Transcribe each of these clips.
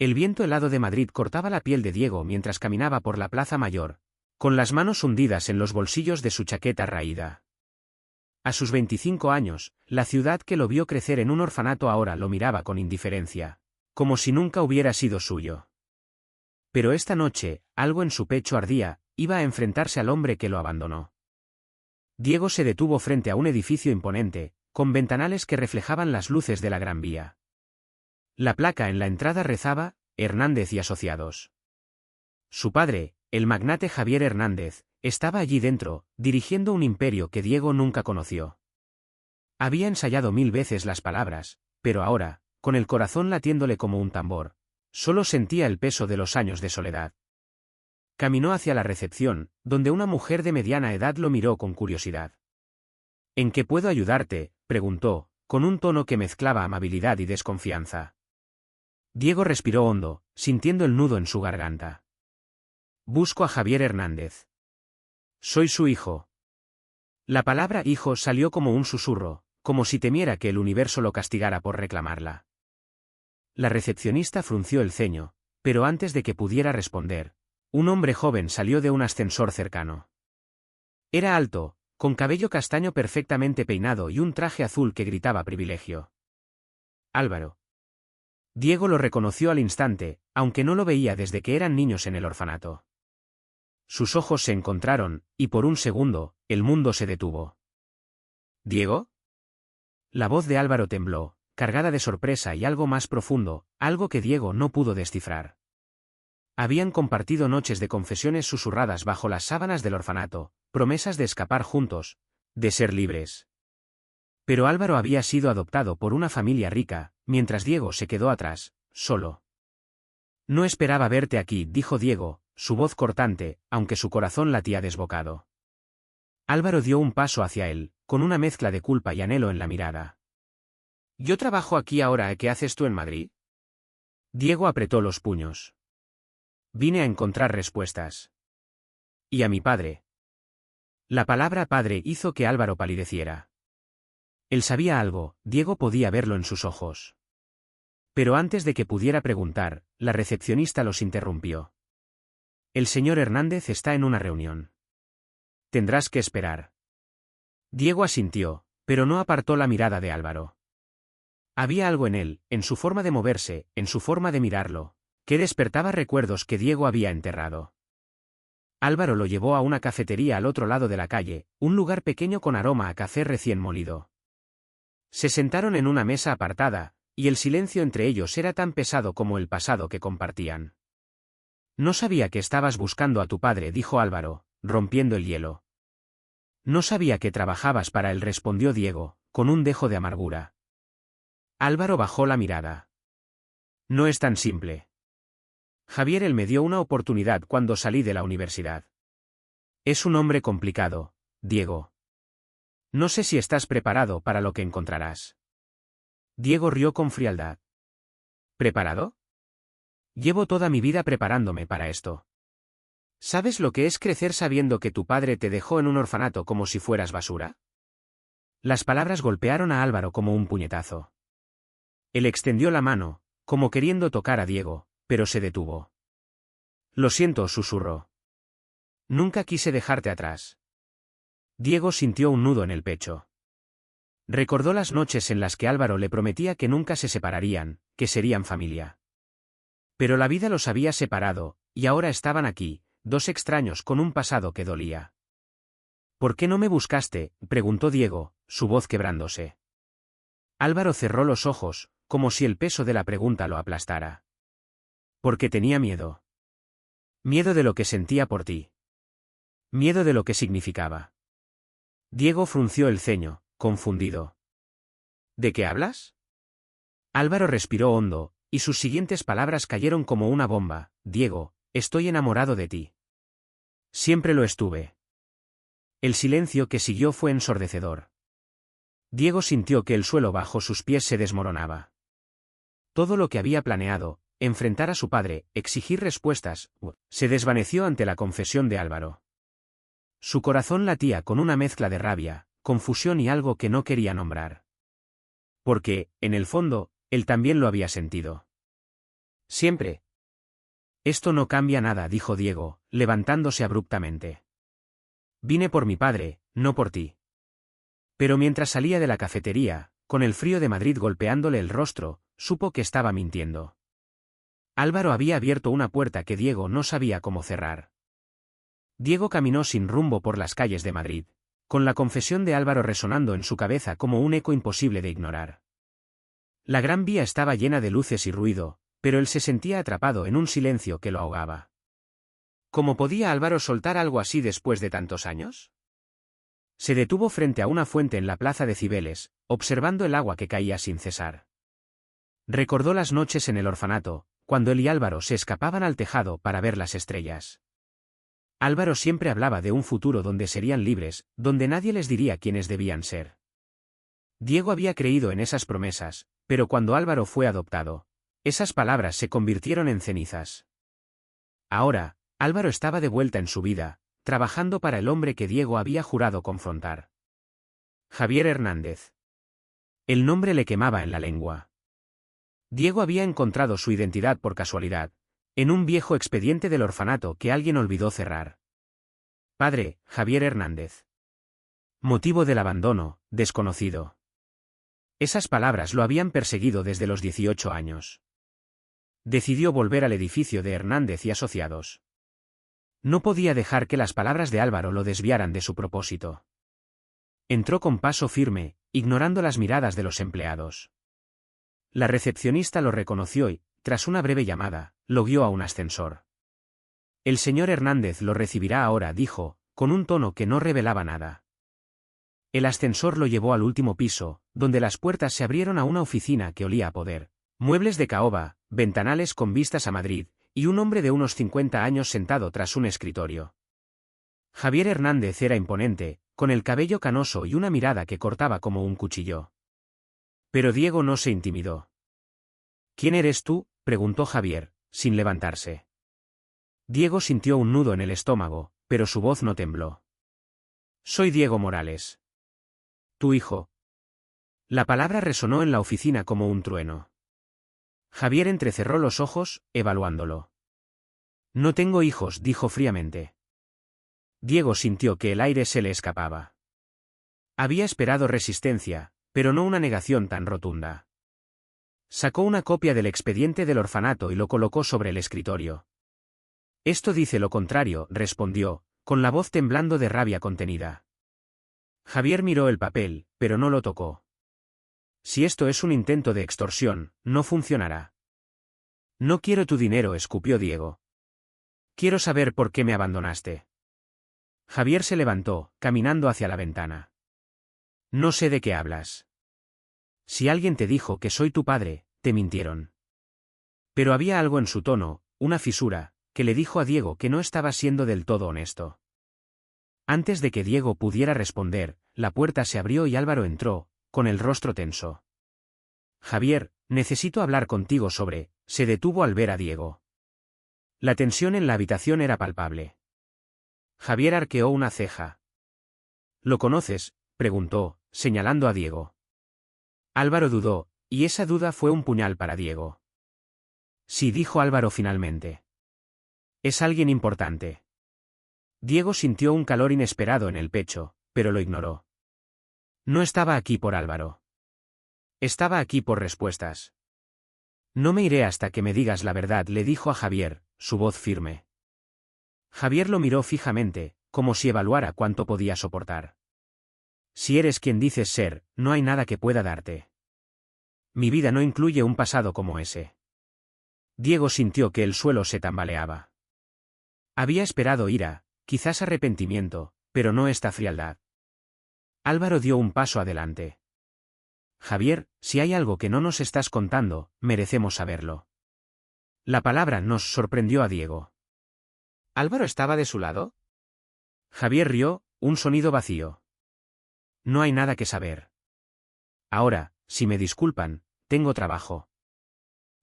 El viento helado de Madrid cortaba la piel de Diego mientras caminaba por la Plaza Mayor, con las manos hundidas en los bolsillos de su chaqueta raída. A sus 25 años, la ciudad que lo vio crecer en un orfanato ahora lo miraba con indiferencia, como si nunca hubiera sido suyo. Pero esta noche, algo en su pecho ardía, iba a enfrentarse al hombre que lo abandonó. Diego se detuvo frente a un edificio imponente, con ventanales que reflejaban las luces de la Gran Vía. La placa en la entrada rezaba, Hernández y Asociados. Su padre, el magnate Javier Hernández, estaba allí dentro, dirigiendo un imperio que Diego nunca conoció. Había ensayado 1000 veces las palabras, pero ahora, con el corazón latiéndole como un tambor, solo sentía el peso de los años de soledad. Caminó hacia la recepción, donde una mujer de mediana edad lo miró con curiosidad. ¿En qué puedo ayudarte?, preguntó, con un tono que mezclaba amabilidad y desconfianza. Diego respiró hondo, sintiendo el nudo en su garganta. Busco a Javier Hernández. Soy su hijo. La palabra hijo salió como un susurro, como si temiera que el universo lo castigara por reclamarla. La recepcionista frunció el ceño, pero antes de que pudiera responder, un hombre joven salió de un ascensor cercano. Era alto, con cabello castaño perfectamente peinado y un traje azul que gritaba privilegio. Álvaro. Diego lo reconoció al instante, aunque no lo veía desde que eran niños en el orfanato. Sus ojos se encontraron, y por un segundo, el mundo se detuvo. ¿Diego? La voz de Álvaro tembló, cargada de sorpresa y algo más profundo, algo que Diego no pudo descifrar. Habían compartido noches de confesiones susurradas bajo las sábanas del orfanato, promesas de escapar juntos, de ser libres. Pero Álvaro había sido adoptado por una familia rica, mientras Diego se quedó atrás, solo. No esperaba verte aquí, dijo Diego, su voz cortante, aunque su corazón latía desbocado. Álvaro dio un paso hacia él, con una mezcla de culpa y anhelo en la mirada. ¿Yo trabajo aquí ahora? ¿Qué haces tú en Madrid? Diego apretó los puños. Vine a encontrar respuestas. Y a mi padre. La palabra padre hizo que Álvaro palideciera. Él sabía algo, Diego podía verlo en sus ojos. Pero antes de que pudiera preguntar, la recepcionista los interrumpió. El señor Hernández está en una reunión. Tendrás que esperar. Diego asintió, pero no apartó la mirada de Álvaro. Había algo en él, en su forma de moverse, en su forma de mirarlo, que despertaba recuerdos que Diego había enterrado. Álvaro lo llevó a una cafetería al otro lado de la calle, un lugar pequeño con aroma a café recién molido. Se sentaron en una mesa apartada, y el silencio entre ellos era tan pesado como el pasado que compartían. No sabía que estabas buscando a tu padre, dijo Álvaro, rompiendo el hielo. No sabía que trabajabas para él, respondió Diego, con un dejo de amargura. Álvaro bajó la mirada. No es tan simple. Javier él me dio una oportunidad cuando salí de la universidad. Es un hombre complicado, Diego. No sé si estás preparado para lo que encontrarás. Diego rió con frialdad. ¿Preparado? Llevo toda mi vida preparándome para esto. ¿Sabes lo que es crecer sabiendo que tu padre te dejó en un orfanato como si fueras basura? Las palabras golpearon a Álvaro como un puñetazo. Él extendió la mano, como queriendo tocar a Diego, pero se detuvo. Lo siento, susurró. Nunca quise dejarte atrás. Diego sintió un nudo en el pecho. Recordó las noches en las que Álvaro le prometía que nunca se separarían, que serían familia. Pero la vida los había separado, y ahora estaban aquí, dos extraños con un pasado que dolía. ¿Por qué no me buscaste?, preguntó Diego, su voz quebrándose. Álvaro cerró los ojos, como si el peso de la pregunta lo aplastara. Porque tenía miedo. Miedo de lo que sentía por ti. Miedo de lo que significaba. Diego frunció el ceño, confundido. ¿De qué hablas? Álvaro respiró hondo, y sus siguientes palabras cayeron como una bomba. Diego, estoy enamorado de ti. Siempre lo estuve. El silencio que siguió fue ensordecedor. Diego sintió que el suelo bajo sus pies se desmoronaba. Todo lo que había planeado, enfrentar a su padre, exigir respuestas, se desvaneció ante la confesión de Álvaro. Su corazón latía con una mezcla de rabia, confusión y algo que no quería nombrar. Porque, en el fondo, él también lo había sentido. Siempre. Esto no cambia nada, dijo Diego, levantándose abruptamente. Vine por mi padre, no por ti. Pero mientras salía de la cafetería, con el frío de Madrid golpeándole el rostro, supo que estaba mintiendo. Álvaro había abierto una puerta que Diego no sabía cómo cerrar. Diego caminó sin rumbo por las calles de Madrid, con la confesión de Álvaro resonando en su cabeza como un eco imposible de ignorar. La Gran Vía estaba llena de luces y ruido, pero él se sentía atrapado en un silencio que lo ahogaba. ¿Cómo podía Álvaro soltar algo así después de tantos años? Se detuvo frente a una fuente en la plaza de Cibeles, observando el agua que caía sin cesar. Recordó las noches en el orfanato, cuando él y Álvaro se escapaban al tejado para ver las estrellas. Álvaro siempre hablaba de un futuro donde serían libres, donde nadie les diría quiénes debían ser. Diego había creído en esas promesas, pero cuando Álvaro fue adoptado, esas palabras se convirtieron en cenizas. Ahora, Álvaro estaba de vuelta en su vida, trabajando para el hombre que Diego había jurado confrontar. Javier Hernández. El nombre le quemaba en la lengua. Diego había encontrado su identidad por casualidad, en un viejo expediente del orfanato que alguien olvidó cerrar. Padre, Javier Hernández. Motivo del abandono, desconocido. Esas palabras lo habían perseguido desde los 18 años. Decidió volver al edificio de Hernández y Asociados. No podía dejar que las palabras de Álvaro lo desviaran de su propósito. Entró con paso firme, ignorando las miradas de los empleados. La recepcionista lo reconoció y, tras una breve llamada, lo guió a un ascensor. El señor Hernández lo recibirá ahora, dijo, con un tono que no revelaba nada. El ascensor lo llevó al último piso, donde las puertas se abrieron a una oficina que olía a poder. Muebles de caoba, ventanales con vistas a Madrid, y un hombre de unos 50 años sentado tras un escritorio. Javier Hernández era imponente, con el cabello canoso y una mirada que cortaba como un cuchillo. Pero Diego no se intimidó. ¿Quién eres tú?, preguntó Javier, sin levantarse. Diego sintió un nudo en el estómago, pero su voz no tembló. Soy Diego Morales. ¿Tu hijo? La palabra resonó en la oficina como un trueno. Javier entrecerró los ojos, evaluándolo. No tengo hijos, dijo fríamente. Diego sintió que el aire se le escapaba. Había esperado resistencia, pero no una negación tan rotunda. Sacó una copia del expediente del orfanato y lo colocó sobre el escritorio. Esto dice lo contrario, respondió, con la voz temblando de rabia contenida. Javier miró el papel, pero no lo tocó. Si esto es un intento de extorsión, no funcionará. No quiero tu dinero, escupió Diego. Quiero saber por qué me abandonaste. Javier se levantó, caminando hacia la ventana. No sé de qué hablas. Si alguien te dijo que soy tu padre, te mintieron. Pero había algo en su tono, una fisura, que le dijo a Diego que no estaba siendo del todo honesto. Antes de que Diego pudiera responder, la puerta se abrió y Álvaro entró, con el rostro tenso. Javier, necesito hablar contigo sobre. Se detuvo al ver a Diego. La tensión en la habitación era palpable. Javier arqueó una ceja. ¿Lo conoces?, preguntó, señalando a Diego. Álvaro dudó, y esa duda fue un puñal para Diego. Sí, dijo Álvaro finalmente. Es alguien importante. Diego sintió un calor inesperado en el pecho, pero lo ignoró. No estaba aquí por Álvaro. Estaba aquí por respuestas. No me iré hasta que me digas la verdad, le dijo a Javier, su voz firme. Javier lo miró fijamente, como si evaluara cuánto podía soportar. Si eres quien dices ser, no hay nada que pueda darte. Mi vida no incluye un pasado como ese. Diego sintió que el suelo se tambaleaba. Había esperado ira, quizás arrepentimiento, pero no esta frialdad. Álvaro dio un paso adelante. Javier, si hay algo que no nos estás contando, merecemos saberlo. La palabra nos sorprendió a Diego. ¿Álvaro estaba de su lado? Javier rió, un sonido vacío. No hay nada que saber. Ahora, si me disculpan, tengo trabajo.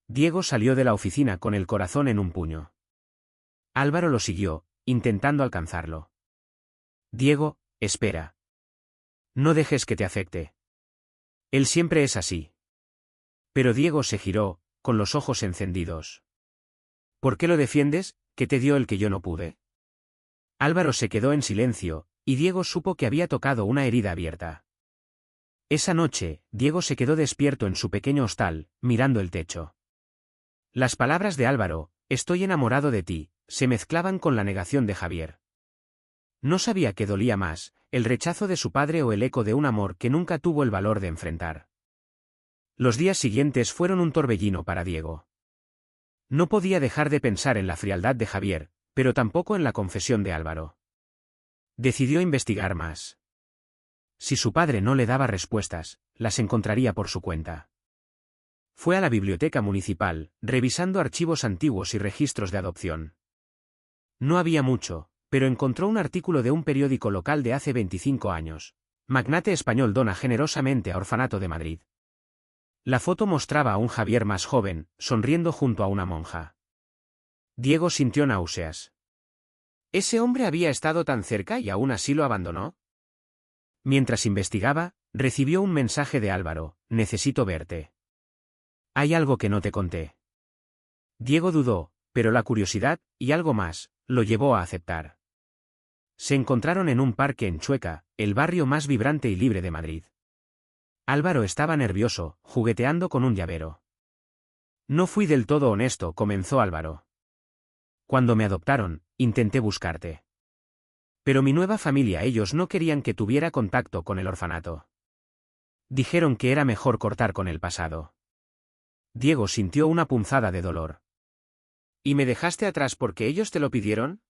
Diego salió de la oficina con el corazón en un puño. Álvaro lo siguió, intentando alcanzarlo. Diego, espera. No dejes que te afecte. Él siempre es así. Pero Diego se giró, con los ojos encendidos. ¿Por qué lo defiendes? ¿Qué te dio el que yo no pude? Álvaro se quedó en silencio, y Diego supo que había tocado una herida abierta. Esa noche, Diego se quedó despierto en su pequeño hostal, mirando el techo. Las palabras de Álvaro, estoy enamorado de ti, se mezclaban con la negación de Javier. No sabía qué dolía más, el rechazo de su padre o el eco de un amor que nunca tuvo el valor de enfrentar. Los días siguientes fueron un torbellino para Diego. No podía dejar de pensar en la frialdad de Javier, pero tampoco en la confesión de Álvaro. Decidió investigar más. Si su padre no le daba respuestas, las encontraría por su cuenta. Fue a la biblioteca municipal, revisando archivos antiguos y registros de adopción. No había mucho, pero encontró un artículo de un periódico local de hace 25 años. Magnate español dona generosamente a Orfanato de Madrid. La foto mostraba a un Javier más joven, sonriendo junto a una monja. Diego sintió náuseas. ¿Ese hombre había estado tan cerca y aún así lo abandonó? Mientras investigaba, recibió un mensaje de Álvaro: necesito verte. Hay algo que no te conté. Diego dudó, pero la curiosidad, y algo más, lo llevó a aceptar. Se encontraron en un parque en Chueca, el barrio más vibrante y libre de Madrid. Álvaro estaba nervioso, jugueteando con un llavero. No fui del todo honesto, comenzó Álvaro. Cuando me adoptaron, intenté buscarte. Pero mi nueva familia, ellos no querían que tuviera contacto con el orfanato. Dijeron que era mejor cortar con el pasado. Diego sintió una punzada de dolor. ¿Y me dejaste atrás porque ellos te lo pidieron?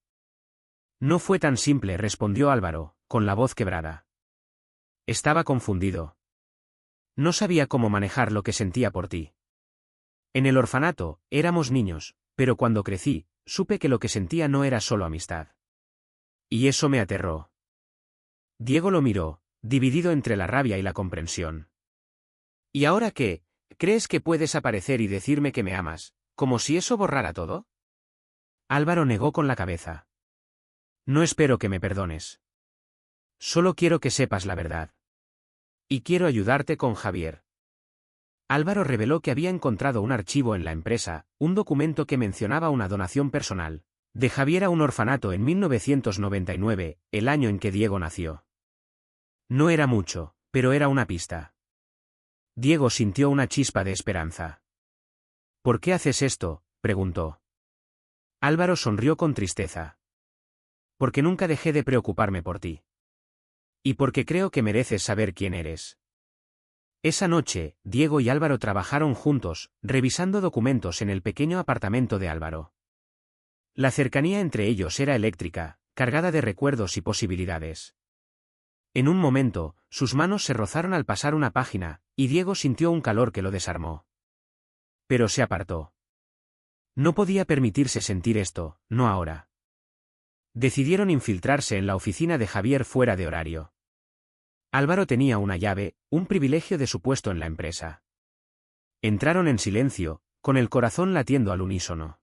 No fue tan simple, respondió Álvaro, con la voz quebrada. Estaba confundido. No sabía cómo manejar lo que sentía por ti. En el orfanato, éramos niños, pero cuando crecí, supe que lo que sentía no era solo amistad. Y eso me aterró. Diego lo miró, dividido entre la rabia y la comprensión. ¿Y ahora qué? ¿Crees que puedes aparecer y decirme que me amas, como si eso borrara todo? Álvaro negó con la cabeza. No espero que me perdones. Solo quiero que sepas la verdad. Y quiero ayudarte con Javier. Álvaro reveló que había encontrado un archivo en la empresa, un documento que mencionaba una donación personal de Javier a un orfanato en 1999, el año en que Diego nació. No era mucho, pero era una pista. Diego sintió una chispa de esperanza. ¿Por qué haces esto?, preguntó. Álvaro sonrió con tristeza. Porque nunca dejé de preocuparme por ti. Y porque creo que mereces saber quién eres. Esa noche, Diego y Álvaro trabajaron juntos, revisando documentos en el pequeño apartamento de Álvaro. La cercanía entre ellos era eléctrica, cargada de recuerdos y posibilidades. En un momento, sus manos se rozaron al pasar una página, y Diego sintió un calor que lo desarmó. Pero se apartó. No podía permitirse sentir esto, no ahora. Decidieron infiltrarse en la oficina de Javier fuera de horario. Álvaro tenía una llave, un privilegio de su puesto en la empresa. Entraron en silencio, con el corazón latiendo al unísono.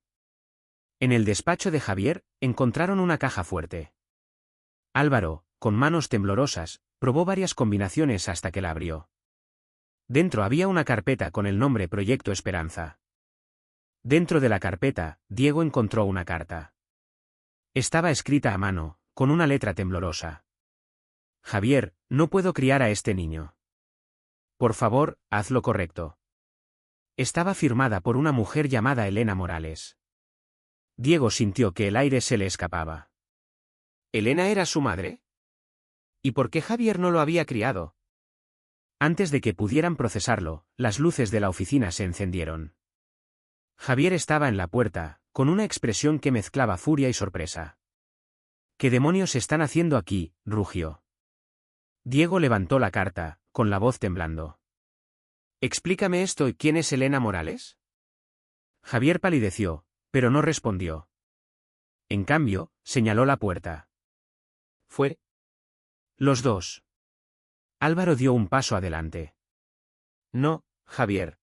En el despacho de Javier, encontraron una caja fuerte. Álvaro, con manos temblorosas, probó varias combinaciones hasta que la abrió. Dentro había una carpeta con el nombre Proyecto Esperanza. Dentro de la carpeta, Diego encontró una carta. Estaba escrita a mano, con una letra temblorosa. Javier, no puedo criar a este niño. Por favor, haz lo correcto. Estaba firmada por una mujer llamada Elena Morales. Diego sintió que el aire se le escapaba. ¿Elena era su madre? ¿Y por qué Javier no lo había criado? Antes de que pudieran procesarlo, las luces de la oficina se encendieron. Javier estaba en la puerta, con una expresión que mezclaba furia y sorpresa. ¿Qué demonios están haciendo aquí?, rugió. Diego levantó la carta, con la voz temblando. Explícame esto, ¿quién es Elena Morales? Javier palideció, pero no respondió. En cambio, señaló la puerta. ¿Fue? Los dos. Álvaro dio un paso adelante. No, Javier.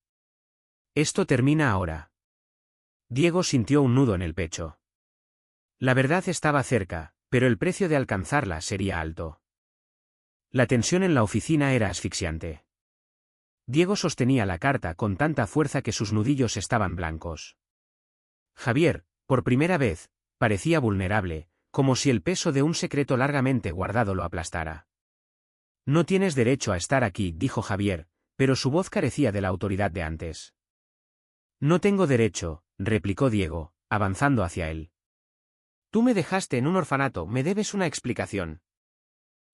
Esto termina ahora. Diego sintió un nudo en el pecho. La verdad estaba cerca, pero el precio de alcanzarla sería alto. La tensión en la oficina era asfixiante. Diego sostenía la carta con tanta fuerza que sus nudillos estaban blancos. Javier, Por primera vez, parecía vulnerable, como si el peso de un secreto largamente guardado lo aplastara. No tienes derecho a estar aquí, dijo Javier, pero su voz carecía de la autoridad de antes. No tengo derecho, replicó Diego, avanzando hacia él. Tú me dejaste en un orfanato, me debes una explicación.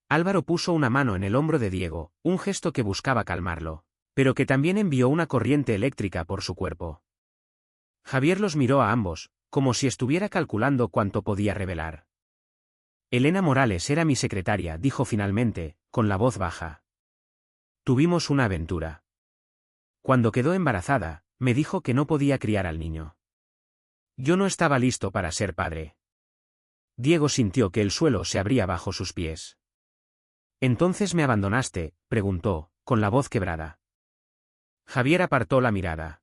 Álvaro puso una mano en el hombro de Diego, un gesto que buscaba calmarlo, pero que también envió una corriente eléctrica por su cuerpo. Javier los miró a ambos, como si estuviera calculando cuánto podía revelar. Elena Morales era mi secretaria, dijo finalmente, con la voz baja. Tuvimos una aventura. Cuando quedó embarazada, me dijo que no podía criar al niño. Yo no estaba listo para ser padre. Diego sintió que el suelo se abría bajo sus pies. ¿Entonces me abandonaste?, preguntó, con la voz quebrada. Javier apartó la mirada.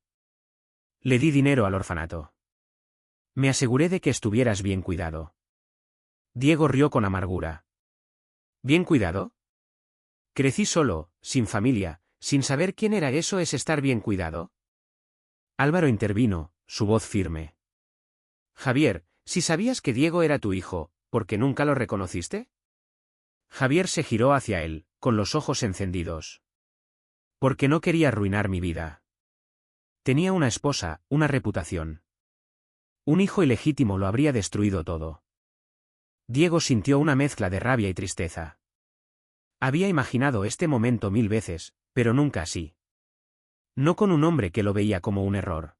Le di dinero al orfanato. Me aseguré de que estuvieras bien cuidado. Diego rió con amargura. ¿Bien cuidado? Crecí solo, sin familia, sin saber quién era. ¿Eso es estar bien cuidado? Álvaro intervino, su voz firme. Javier, si sabías que Diego era tu hijo, ¿por qué nunca lo reconociste? Javier se giró hacia él, con los ojos encendidos. Porque no quería arruinar mi vida. Tenía una esposa, una reputación. Un hijo ilegítimo lo habría destruido todo. Diego sintió una mezcla de rabia y tristeza. Había imaginado este momento 1000 veces, pero nunca así. No con un hombre que lo veía como un error.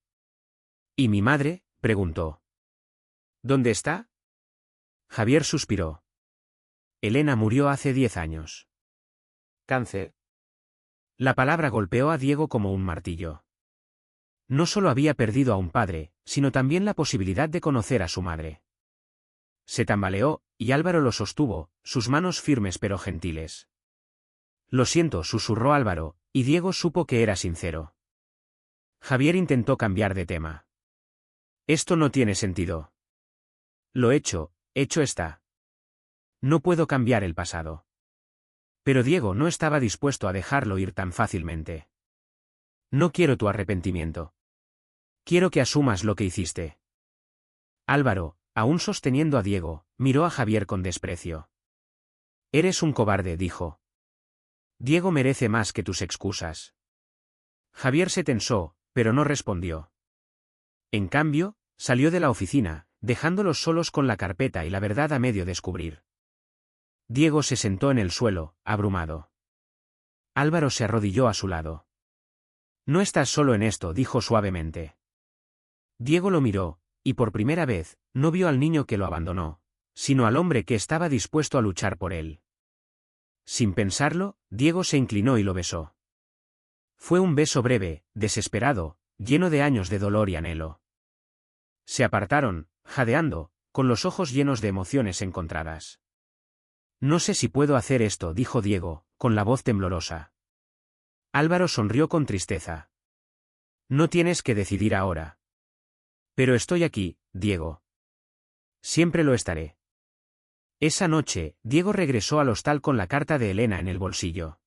¿Y mi madre?, preguntó. ¿Dónde está? Javier suspiró. Elena murió hace 10 años. Cáncer. La palabra golpeó a Diego como un martillo. No solo había perdido a un padre, sino también la posibilidad de conocer a su madre. Se tambaleó, y Álvaro lo sostuvo, sus manos firmes pero gentiles. Lo siento, susurró Álvaro, y Diego supo que era sincero. Javier intentó cambiar de tema. Esto no tiene sentido. Lo hecho está. No puedo cambiar el pasado. Pero Diego no estaba dispuesto a dejarlo ir tan fácilmente. No quiero tu arrepentimiento. Quiero que asumas lo que hiciste. Álvaro, aún sosteniendo a Diego, miró a Javier con desprecio. Eres un cobarde, dijo. Diego merece más que tus excusas. Javier se tensó, pero no respondió. En cambio, salió de la oficina, dejándolos solos con la carpeta y la verdad a medio descubrir. Diego se sentó en el suelo, abrumado. Álvaro se arrodilló a su lado. No estás solo en esto, dijo suavemente. Diego lo miró, y por primera vez, no vio al niño que lo abandonó, sino al hombre que estaba dispuesto a luchar por él. Sin pensarlo, Diego se inclinó y lo besó. Fue un beso breve, desesperado, lleno de años de dolor y anhelo. Se apartaron, jadeando, con los ojos llenos de emociones encontradas. No sé si puedo hacer esto, dijo Diego, con la voz temblorosa. Álvaro sonrió con tristeza. No tienes que decidir ahora. Pero estoy aquí, Diego. Siempre lo estaré. Esa noche, Diego regresó al hostal con la carta de Elena en el bolsillo.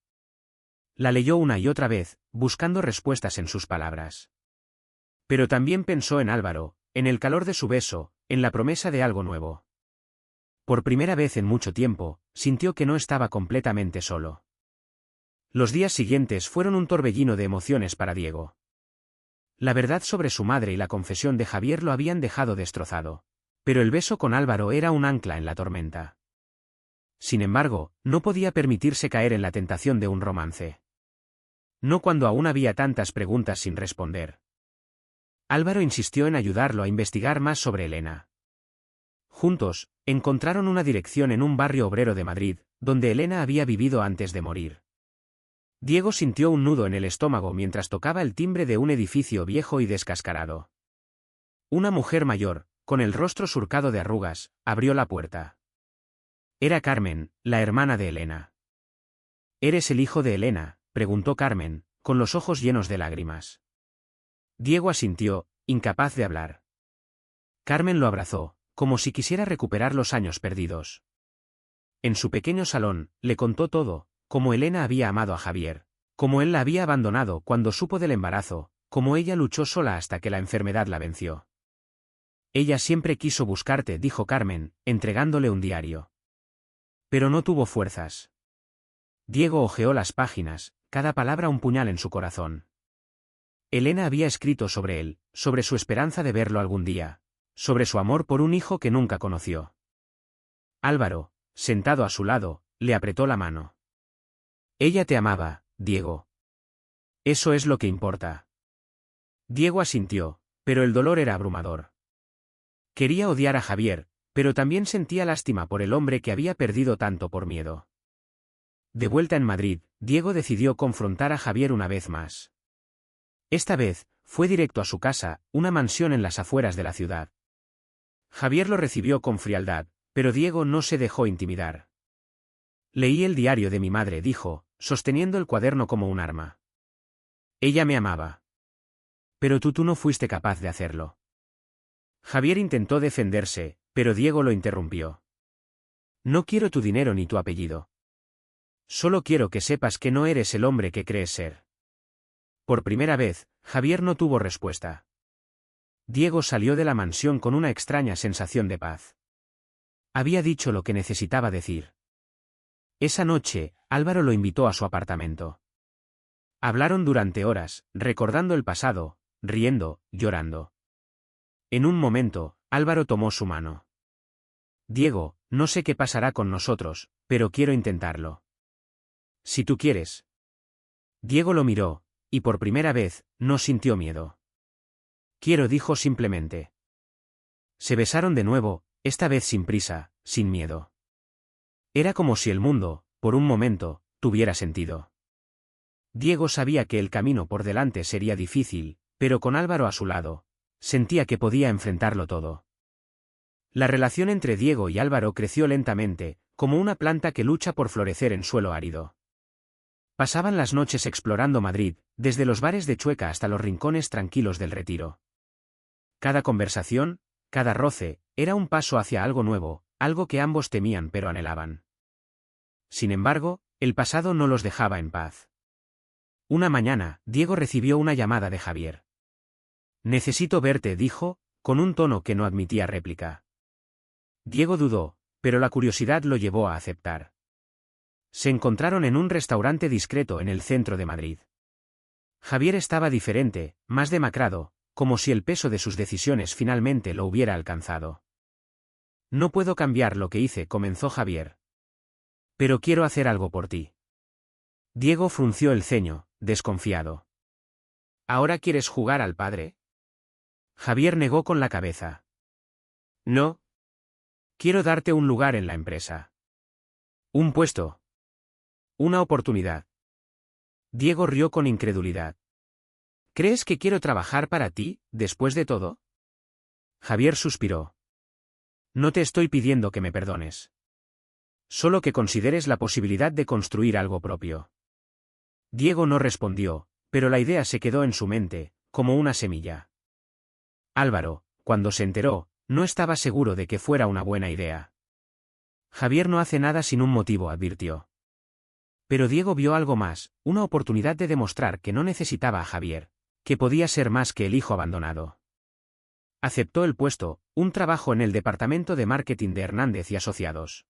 La leyó una y otra vez, buscando respuestas en sus palabras. Pero también pensó en Álvaro, en el calor de su beso, en la promesa de algo nuevo. Por primera vez en mucho tiempo, sintió que no estaba completamente solo. Los días siguientes fueron un torbellino de emociones para Diego. La verdad sobre su madre y la confesión de Javier lo habían dejado destrozado. Pero el beso con Álvaro era un ancla en la tormenta. Sin embargo, no podía permitirse caer en la tentación de un romance. No cuando aún había tantas preguntas sin responder. Álvaro insistió en ayudarlo a investigar más sobre Elena. Juntos, encontraron una dirección en un barrio obrero de Madrid, donde Elena había vivido antes de morir. Diego sintió un nudo en el estómago mientras tocaba el timbre de un edificio viejo y descascarado. Una mujer mayor, con el rostro surcado de arrugas, abrió la puerta. Era Carmen, la hermana de Elena. ¿Eres el hijo de Elena?, preguntó Carmen, con los ojos llenos de lágrimas. Diego asintió, incapaz de hablar. Carmen lo abrazó, como si quisiera recuperar los años perdidos. En su pequeño salón, le contó todo, cómo Elena había amado a Javier, cómo él la había abandonado cuando supo del embarazo, cómo ella luchó sola hasta que la enfermedad la venció. Ella siempre quiso buscarte, dijo Carmen, entregándole un diario. Pero no tuvo fuerzas. Diego hojeó las páginas, cada palabra un puñal en su corazón. Elena había escrito sobre él, sobre su esperanza de verlo algún día, sobre su amor por un hijo que nunca conoció. Álvaro, sentado a su lado, le apretó la mano. Ella te amaba, Diego. Eso es lo que importa. Diego asintió, pero el dolor era abrumador. Quería odiar a Javier, pero también sentía lástima por el hombre que había perdido tanto por miedo. De vuelta en Madrid, Diego decidió confrontar a Javier una vez más. Esta vez, fue directo a su casa, una mansión en las afueras de la ciudad. Javier lo recibió con frialdad, pero Diego no se dejó intimidar. Leí el diario de mi madre, dijo, sosteniendo el cuaderno como un arma. Ella me amaba. Pero tú no fuiste capaz de hacerlo. Javier intentó defenderse, pero Diego lo interrumpió. No quiero tu dinero ni tu apellido. Solo quiero que sepas que no eres el hombre que crees ser. Por primera vez, Javier no tuvo respuesta. Diego salió de la mansión con una extraña sensación de paz. Había dicho lo que necesitaba decir. Esa noche, Álvaro lo invitó a su apartamento. Hablaron durante horas, recordando el pasado, riendo, llorando. En un momento, Álvaro tomó su mano. Diego, no sé qué pasará con nosotros, pero quiero intentarlo. Si tú quieres. Diego lo miró, y por primera vez, no sintió miedo. Quiero, dijo simplemente. Se besaron de nuevo, esta vez sin prisa, sin miedo. Era como si el mundo, por un momento, tuviera sentido. Diego sabía que el camino por delante sería difícil, pero con Álvaro a su lado, sentía que podía enfrentarlo todo. La relación entre Diego y Álvaro creció lentamente, como una planta que lucha por florecer en suelo árido. Pasaban las noches explorando Madrid, desde los bares de Chueca hasta los rincones tranquilos del Retiro. Cada conversación, cada roce, era un paso hacia algo nuevo, algo que ambos temían pero anhelaban. Sin embargo, el pasado no los dejaba en paz. Una mañana, Diego recibió una llamada de Javier. Necesito verte, dijo, con un tono que no admitía réplica. Diego dudó, pero la curiosidad lo llevó a aceptar. Se encontraron en un restaurante discreto en el centro de Madrid. Javier estaba diferente, más demacrado, como si el peso de sus decisiones finalmente lo hubiera alcanzado. No puedo cambiar lo que hice, comenzó Javier. Pero quiero hacer algo por ti. Diego frunció el ceño, desconfiado. ¿Ahora quieres jugar al padre? Javier negó con la cabeza. No. Quiero darte un lugar en la empresa. Un puesto. Una oportunidad. Diego rió con incredulidad. ¿Crees que quiero trabajar para ti, después de todo? Javier suspiró. No te estoy pidiendo que me perdones. Solo que consideres la posibilidad de construir algo propio. Diego no respondió, pero la idea se quedó en su mente, como una semilla. Álvaro, cuando se enteró, no estaba seguro de que fuera una buena idea. Javier no hace nada sin un motivo, advirtió. Pero Diego vio algo más, una oportunidad de demostrar que no necesitaba a Javier, que podía ser más que el hijo abandonado. Aceptó el puesto, un trabajo en el departamento de marketing de Hernández y Asociados.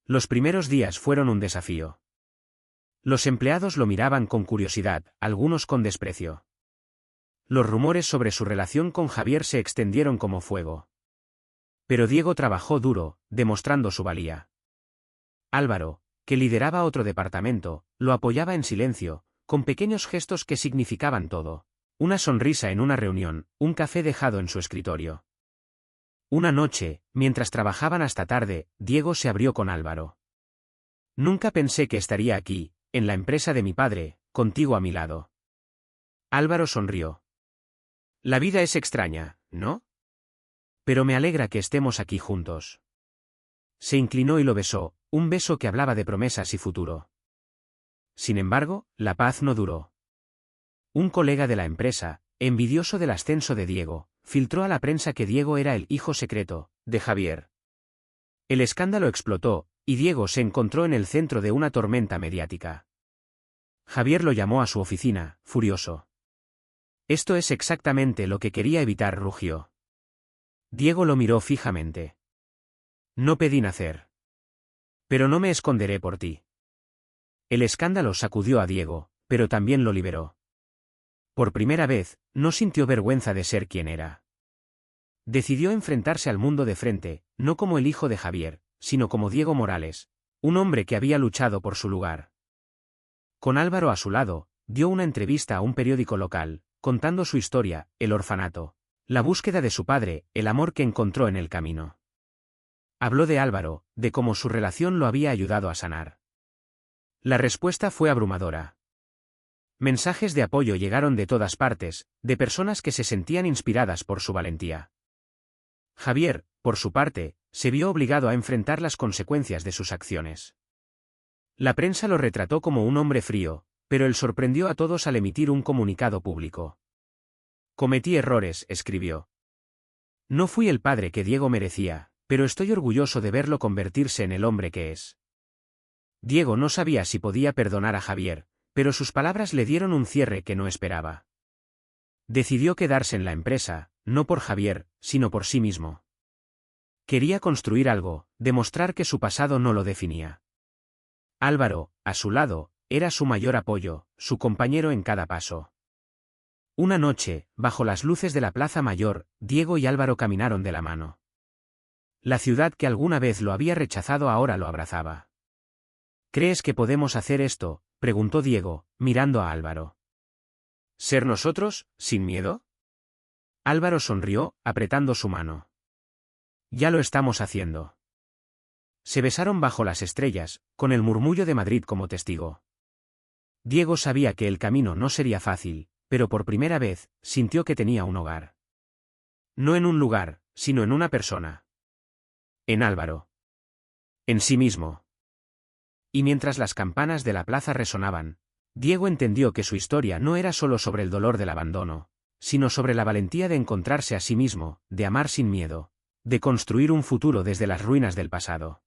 Los primeros días fueron un desafío. Los empleados lo miraban con curiosidad, algunos con desprecio. Los rumores sobre su relación con Javier se extendieron como fuego. Pero Diego trabajó duro, demostrando su valía. Álvaro, que lideraba otro departamento, lo apoyaba en silencio, con pequeños gestos que significaban todo. Una sonrisa en una reunión, un café dejado en su escritorio. Una noche, mientras trabajaban hasta tarde, Diego se abrió con Álvaro. Nunca pensé que estaría aquí, en la empresa de mi padre, contigo a mi lado. Álvaro sonrió. La vida es extraña, ¿no? Pero me alegra que estemos aquí juntos. Se inclinó y lo besó, un beso que hablaba de promesas y futuro. Sin embargo, la paz no duró. Un colega de la empresa, envidioso del ascenso de Diego, filtró a la prensa que Diego era el hijo secreto de Javier. El escándalo explotó, y Diego se encontró en el centro de una tormenta mediática. Javier lo llamó a su oficina, furioso. Esto es exactamente lo que quería evitar, rugió. Diego lo miró fijamente. No pedí nacer. Pero no me esconderé por ti. El escándalo sacudió a Diego, pero también lo liberó. Por primera vez, no sintió vergüenza de ser quien era. Decidió enfrentarse al mundo de frente, no como el hijo de Javier, sino como Diego Morales, un hombre que había luchado por su lugar. Con Álvaro a su lado, dio una entrevista a un periódico local, contando su historia, el orfanato, la búsqueda de su padre, el amor que encontró en el camino. Habló de Álvaro, de cómo su relación lo había ayudado a sanar. La respuesta fue abrumadora. Mensajes de apoyo llegaron de todas partes, de personas que se sentían inspiradas por su valentía. Javier, por su parte, se vio obligado a enfrentar las consecuencias de sus acciones. La prensa lo retrató como un hombre frío, pero él sorprendió a todos al emitir un comunicado público. Cometí errores, escribió. No fui el padre que Diego merecía, pero estoy orgulloso de verlo convertirse en el hombre que es. Diego no sabía si podía perdonar a Javier, pero sus palabras le dieron un cierre que no esperaba. Decidió quedarse en la empresa, no por Javier, sino por sí mismo. Quería construir algo, demostrar que su pasado no lo definía. Álvaro, a su lado, era su mayor apoyo, su compañero en cada paso. Una noche, bajo las luces de la Plaza Mayor, Diego y Álvaro caminaron de la mano. La ciudad que alguna vez lo había rechazado ahora lo abrazaba. ¿Crees que podemos hacer esto?, preguntó Diego, mirando a Álvaro. ¿Ser nosotros, sin miedo? Álvaro sonrió, apretando su mano. Ya lo estamos haciendo. Se besaron bajo las estrellas, con el murmullo de Madrid como testigo. Diego sabía que el camino no sería fácil, pero por primera vez, sintió que tenía un hogar. No en un lugar, sino en una persona. En Álvaro. En sí mismo. Y mientras las campanas de la plaza resonaban, Diego entendió que su historia no era solo sobre el dolor del abandono, sino sobre la valentía de encontrarse a sí mismo, de amar sin miedo, de construir un futuro desde las ruinas del pasado.